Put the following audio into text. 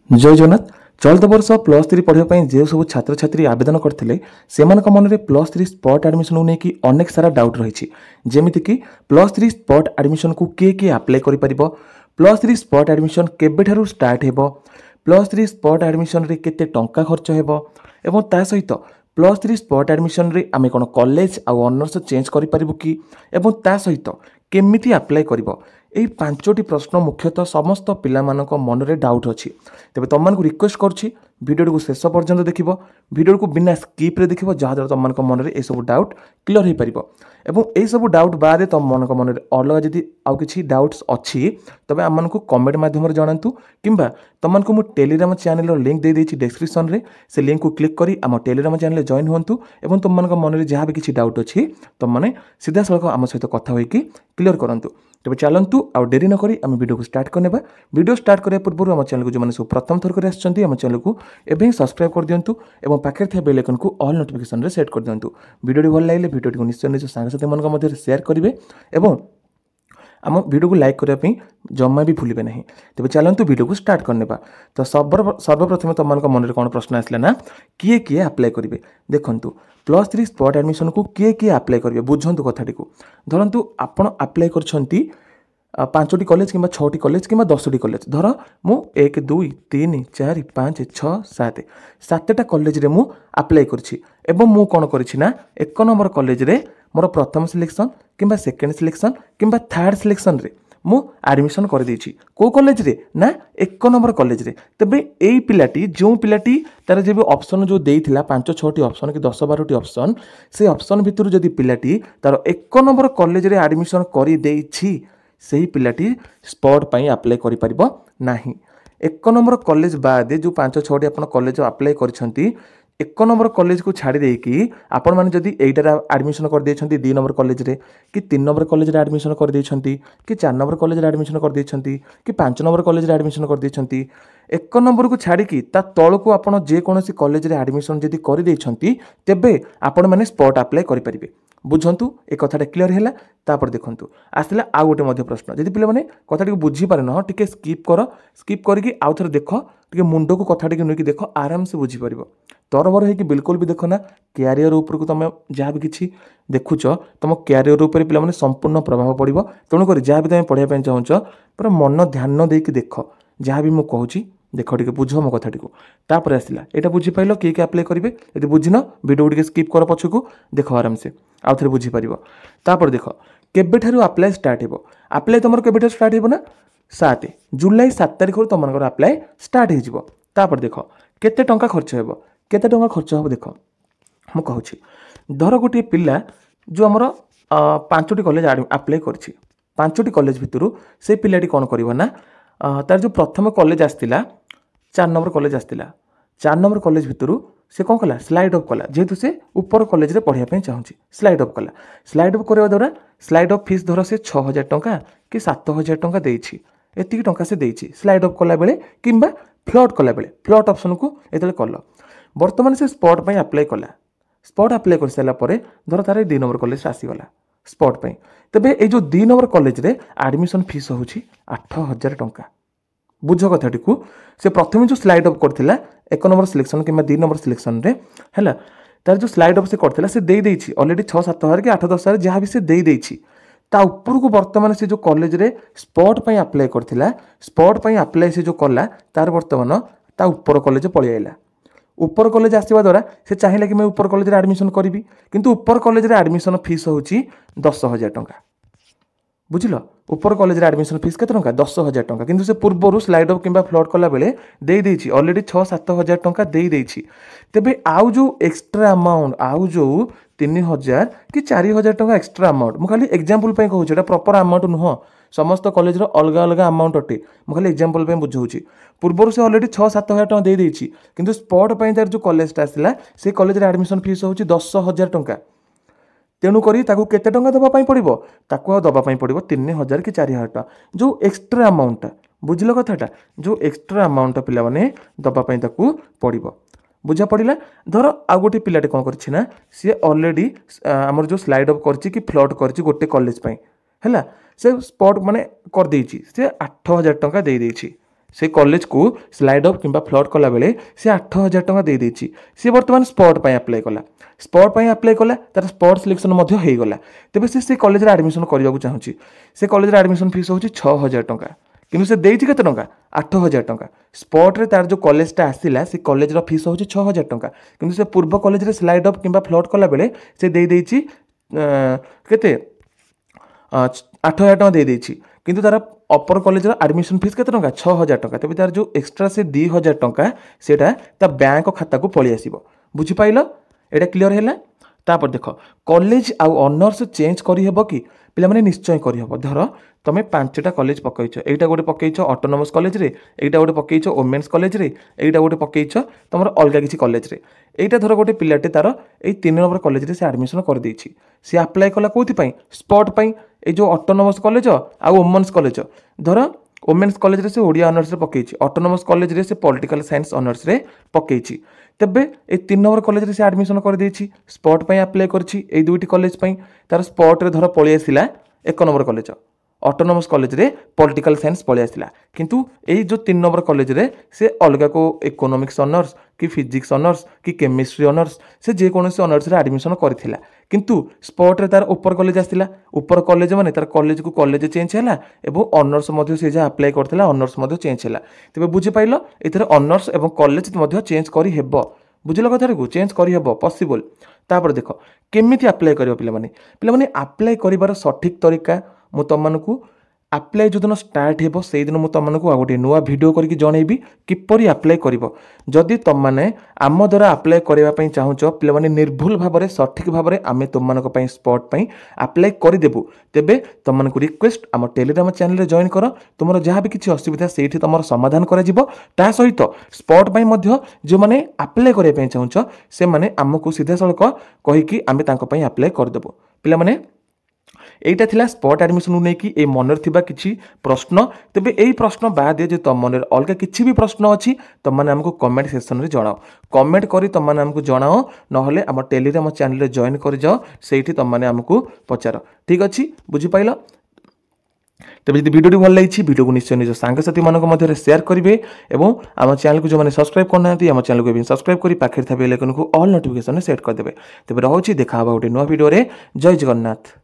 जय जगन्नाथ। चलित वर्ष +3 पढ़ाई जो सब छात्र छात्री आवेदन करते से मन में +3 स्पॉट एडमिशन को लेकिन अनेक सारा डाउट रही जमीक +3 स्पॉट एडमिशन को किए किए आप्लाय कर +3 स्पॉट एडमिशन केबेठारु स्टार्ट हो +3 स्पॉट एडमिशन रे केते टंका खर्च हो एवं ता सहित +3 स्पॉट एडमिशन रे आमे कोन कॉलेज आ ऑनर्स चेंज करि परिबु कि एवं ता सहित केमिति अप्लाई करिवो यही 5टी प्रश्न मुख्यतः समस्त पिला मानक मन में डाउट अच्छी तेज तुम मानक रिक्वेस्ट करुच्ची वीडियो को शेष पर्यंत देख वीडियो को बिना स्किप रे देखिबो जहाँद्वारा तुम मानक मन में यह सब डाउट क्लियर हो पार एवं यही सब डाउट बाद तुम मानक मन में अलग जदि आउ किछि डाउट्स अच्छी तबे आम मानक कमेंट माध्यम जनातु किंबा तुम मानक मु टेलीग्राम चैनल लिंक दे देछि डिस्क्रिप्शन रे से लिंक को क्लिक करी आम टेलीग्राम चैनल जॉइन हुंतु एवं तुम मानक मन में जहाँ भी किछि डाउट अच्छी तुम माने सीधा सड़क आम सहित कथा होइकी क्लियर करंतु। तेज चलतु आउ डेरी नक आम वीडियो को स्टार्ट करने वीडियो स्टार्ट करने पूर्व आम चैनल को जो मैंने प्रथम थर कर चैनल को एवं सब्सक्राइब कर दिंतु और पाखे थे बेल आइकन को ऑल नोटिफिकेशन रे सेट कर दिंतु। वीडियो भल लगे वीडियो को निश्चय निज सांगसाथी मान मध्य शेयर करेंगे और आम वीडियो को लाइक करने जमा भी भूलें ना। तेज चलतु वीडियो को स्टार्ट करने तो सर्वप्रथम तुम मन में कौन प्रश्न आसला ना किए किए अप्लाई करेंगे देखूँ +3 स्पॉट एडमिशन को किए किए अप्लाई करेंगे बुझंतु कथाटी को धरतु आपण अप्लाई करछंती 5टी कॉलेज कि 6टी कॉलेज कि 10टी कॉलेज धर मु 1 2 3 4 5 6 7 7टा कॉलेज रे मु अप्लाई करछि एवं मु कोन करछि ना 1 नंबर कॉलेज रे मोर प्रथम सिलेक्शन किंबा सेकंड सिलेक्शन किंबा थर्ड सिलेक्शन रे मु एडमिशन कर देछि को कॉलेज रे ना 1 नंबर कॉलेज रे तबे एई पिलाटी जो पिलाटी तार जे ऑप्शन जो देइथिला 5-6टी ऑप्शन कि 10-12टी ऑप्शन से ऑप्शन भितर जदि पिलाटी तार 1 नंबर कॉलेज रे एडमिशन करि देछि सही पिलाटी स्पॉट पाई अप्लाई करि परिबो नाही। 1 नंबर कॉलेज बाद जो 5-6टी अपन कॉलेज अप्लाई करछंती 1 नंबर कॉलेज को छाड़ी देकी आपण माने जदि एटार एडमिशन कर देछंती 2 नंबर कॉलेज रे कि 3 नंबर कॉलेज रे एडमिशन कर देछंती कि 4 नंबर कॉलेज रे एडमिशन कर देछंती कि 5 नंबर कॉलेज रे एडमिशन कर देछंती 1 नंबर को छाड़ी की ता तळ को आपण जे कोनोसी कॉलेज रे एडमिशन जदि कर देछंती तेबे आपण माने स्पॉट अप्लाई करि परिबे बुझंतु ए कथाटा क्लियर हैला। तापर देखंतु आसला आ गोटे मध्य प्रश्न जदि पिले माने कथाटी को बुझी पारे न टिके स्किप करके आउ थरे देखो टिके मुंडो को कथाटी को नेकी देखो आराम से बुझी परिबो तरबर है कि बिल्कुल भी देखो ना कैरियर ऊपर को तुम जहाँ भी किसी देखुच तुम कैरियर ऊपर पिला माने संपूर्ण प्रभाव पड़ो तेणुक जहाँ भी तुम पढ़ाई चाहूच पूरा मन ध्यान देकी देख जहाँ भी मुझे कहूँ देख टे बुझ मो कथाटी को तापर आसला यहाँ बुझीपार किए किए अप्लाई करेंगे यदि बुझिन वीडियो टे स्किप कर पछकू देख आराम से आउ थे बुझीपार तापर देख केबेठारु अप्लाई स्टार्ट हो अप्लाई तुम केबेठारु स्टार्ट हो ना 7 जुलाई 7 तारिख तुम अप्लाई स्टार्ट हो तापर देख केते टंका खर्च हो केते टंका खर्च हो देख मु कहूँ धर गोटे पिला जो आमर 5टी कॉलेज अप्लाई करछि 5टी कॉलेज भितर से पिलाटी कौन कर ना तार जो प्रथम कॉलेज आसला 4 नंबर कॉलेज आसला 4 नंबर कॉलेज भितर से कौन कला स्लाइड अप कला जेहेतु से ऊपर कॉलेज रे पढ़ाई चाहूँगी स्लाइड अप कला स्लाइड अप करने द्वारा स्लाइड अप फीस धर से 6,000 टंका कि 7,000 टंका देछि एतिकी टंका से देछि स्लाइड अप कला बेले किंबा फ्लट कला बेले फ्लट ऑप्शन को एतले कल बर्तमान से स्पॉट पाई अप्लाई कला स्पॉट अप्लाई कर सारा पर धर तार 2 नंबर कॉलेज आसीगला स्पॉट पाई तेबे ए जो 2 नंबर कॉलेज रे एडमिशन फीस होछि 8,000 टंका बुझ कथाटी को से प्रथम जो स्लाइड अप करथिला 1 नंबर सिलेक्शन कि 2 नंबर सिलेक्शन रे हैला तार जो स्लाइड अप से करथिला से दे देछि ऑलरेडी 6-7 हजार कि 8-10 हजार जहाँ भी से दे देछि ता ऊपर को वर्तमान से जो कॉलेज रे स्पॉट पाई अप्लाई करथिला स्पॉट पाई अप्लाई से जो कला तार वर्तमान ता ऊपर कॉलेज पळि आइला ऊपर कॉलेज आसवा द्वारा से चाहिए कि मैं ऊपर कॉलेज रे एडमिशन करी किंतु ऊपर कॉलेज रे एडमिशन फीस होछि 10,000 टंका बुझिल ऊपर कॉलेज रे एडमिशन फीस केते टंका 10,000 टंका किंतु से पूर्व स्लाइड अप किंबा फ्लट कला बेले दे देछि ऑलरेडी 6-7 हजार टंका दे देछि तेबे आउ जो एक्स्ट्रा अमाउंट आउ जो 3,000 कि 4,000 टंका एक्स्ट्रा अमाउंट मु खाली एग्जांपल पे कहूँ एटा प्रॉपर अमाउंट नुह समस्त कॉलेज रो अलग अलग अमाउंट अटे मु खाली एग्जांपल पे बुझाऊछि पूर्व से ऑलरेडी 6-7 हजार टंका दे देछि किंतु स्पॉट पे तार जो कॉलेज आसला से कॉलेज रे एडमिशन फीस होछि 10,000 टंका तेणु करी ताकू केते टंका दबा पाई पड़िबो ताकू दबा पाई पड़िबो 3,000 कि 4,000 टंका जो एक्स्ट्रा अमाउंट बुझिल कथाटा जो एक्स्ट्रा अमाउंट पिला माने दबा पाई ताकू पड़िबो बुझा पड़ा धर आउ गोटे पिलाटे कौन कर सी ऑलरेडी आमर जो स्लाइड अप कर फ्लट कर गोटे कॉलेज है से स्पॉट माने कर देछि से 8,000 टंका दे देछि से कॉलेज को स्लाइड अप किंबा फ्लड कला बेले से 8000 टंका दे देछि से वर्तमान स्पॉट पे अप्लाई कला स्पॉट पे अप्लाई कला तार स्पॉट सिलेक्शन मध्य हो गला तेबे से कॉलेज रे एडमिशन करबा को चाहूची से कॉलेज रे एडमिशन फीस होची 6000 टंका किंतु से देइछि केते टंका 8000 टंका स्पॉट रे तार जो कॉलेज टा आसिला से कॉलेज रो फीस होची 6000 टंका किंतु से पूर्व कॉलेज रे स्लाइड अप किंबा फ्लड कला बेले से देइ देइछि केते 8000 टंका दे देइछि किंतु तार अपर कॉलेज एडमिशन फीस केते टंका 6000 टंका तेबे तार जो एक्स्ट्रा से 2000 टंका सेटा ता बैंक खाता को पळि आसीबो बुझि पाइलो एटा क्लियर हैला तापर देख कॉलेज आउ ऑनर्स चेंज करि हेबो कि पिला माने निश्चय करि हेबो धर तमे 5टा कॉलेज पकैछ एटा गोटे पकैछ ऑटोनोमस कॉलेज रे एटा गोटे पकैछ वुमेन्स कॉलेज रे एटा गोटे पकैछ तमर अलगा किछि कॉलेज रे एटा धर गोटे पिलाटे तार ए 3 नंबर कॉलेज रे से एडमिशन कर देछि से अप्लाई कला कोथि पई स्पॉट पई ए जो ऑटोनोमस कॉलेज आ वुमेन्स कॉलेज धर वुमेन्स कॉलेज रे से ओडिया ऑनर्स रे पकैछि ऑटोनोमस कॉलेज रे से पॉलिटिकल साइंस ऑनर्स रे पकैछि तेबे ए 3 नंबर कॉलेज रे से एडमिशन कर देछि स्पॉट पई अप्लाई करछि ए दुईटी कॉलेज पई तार स्पॉट रे धर पळि आसिला 1 नंबर कॉलेज ऑटोनोमस कॉलेज रे पॉलिटिकल साइंस पळि आसिला किंतु ए जो 3 नंबर कॉलेज रे से अलगा को इकोनॉमिक्स ऑनर्स कि फिजिक्स ऑनर्स कि केमिस्ट्री ऑनर्स से जे कोनोसी ऑनर्स रे एडमिशन करथिला किंतु स्पॉट रे तार ऊपर कॉलेज आसिला ऊपर कॉलेज माने तार कॉलेज को कॉलेज चेंज हैला एवं ऑनर्स मध्ये से जे अप्लाई करथिला ऑनर्स मध्ये चेंज हैला तबे बुझि पाइलो एथरे ऑनर्स एवं कॉलेज मध्ये चेंज करि हेबो बुझिल कथा को चेंज करि हेबो पॉसिबल तापर देखो केमिति अप्लाई करियो पिला माने अप्लाई करिवार सठिक तरीका मु तमनकु अप्लाई जो दिन स्टार्ट हेबो से दिन मु तमनकु आ गोटे नुआ वीडियो करके जणेबी किपरि अप्लाई करिवो जदि तुम माने आम द्वारा अप्लाई करबा पई चाहुच पिला माने निर्भुल भाबरे सठिक भाबरे आमे तुमनको पई स्पॉट पई अप्लाई करि देबु तेबे तुमनको रिक्वेस्ट आम टेलीग्राम चैनल रे जॉइन करो तुमरो जहां भी किछि असुविधा सेठी तमरो समाधान करा जिवो ता सहित स्पॉट पई मध्य जो माने अप्लाई करबा पई चाहुच से माने हमकु सीधा सळक कहि कि आमे तांको पई अप्लाई कर देबो पिला माने एटा थिला स्पॉट एडमिशन नै कि ए मनर थिबा किछि प्रश्न तबे एई प्रश्न बाद जे तम मनर अलगा किछि भी प्रश्न अछि तम माने हमको कमेंट सेक्शन रे जणाओ कमेंट करी तम माने हमको जणाओ नहले हम टेलीग्राम चैनल रे जॉइन कर जाओ सेठी तम माने हमको पचारो ठीक अछि बुझि पाइलो तबे यदि वीडियो भल लागिछि वीडियो को निश्चय निज सांगसाथी मानक मध्ये शेयर करिवे एवं आम चैनल को जो माने सब्सक्राइब करना आम चैनल को भी सब्सक्राइब करी पाखर था बेल आइकन को ऑल नोटिफिकेशन सेट कर देबे तबे रहउछि देखा होबा गोटे नुवा वीडियो रे जय जगन्नाथ।